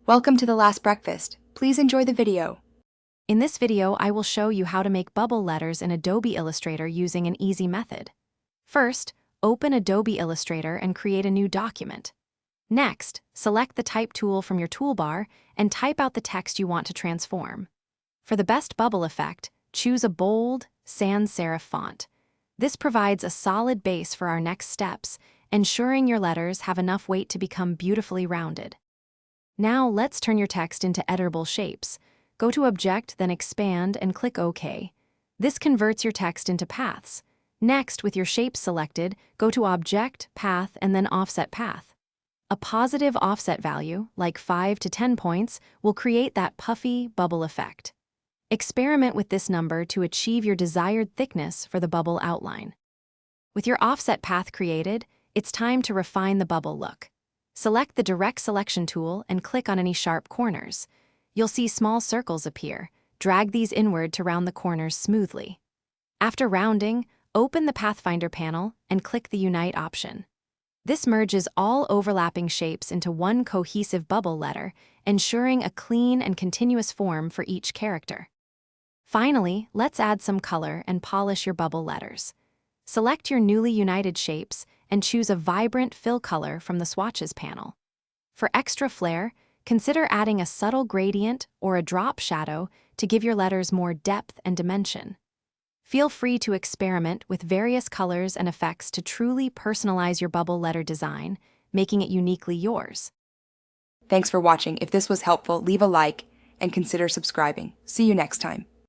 Welcome to The Last Breakfast. Please enjoy the video. In this video, I will show you how to make bubble letters in Adobe Illustrator using an easy method. First, open Adobe Illustrator and create a new document. Next, select the Type tool from your toolbar and type out the text you want to transform. For the best bubble effect, choose a bold, sans serif font. This provides a solid base for our next steps, ensuring your letters have enough weight to become beautifully rounded. Now let's turn your text into editable shapes. Go to Object, then Expand, and click OK. This converts your text into paths. Next, with your shapes selected, go to Object, Path, and then Offset Path. A positive offset value, like 5 to 10 points, will create that puffy bubble effect. Experiment with this number to achieve your desired thickness for the bubble outline. With your offset path created, it's time to refine the bubble look. Select the Direct Selection tool and click on any sharp corners. You'll see small circles appear. Drag these inward to round the corners smoothly. After rounding, open the Pathfinder panel and click the Unite option. This merges all overlapping shapes into one cohesive bubble letter, ensuring a clean and continuous form for each character. Finally, let's add some color and polish your bubble letters. Select your newly united shapes and choose a vibrant fill color from the Swatches panel. For extra flair, consider adding a subtle gradient or a drop shadow to give your letters more depth and dimension. Feel free to experiment with various colors and effects to truly personalize your bubble letter design, making it uniquely yours. Thanks for watching. If this was helpful, leave a like and consider subscribing. See you next time.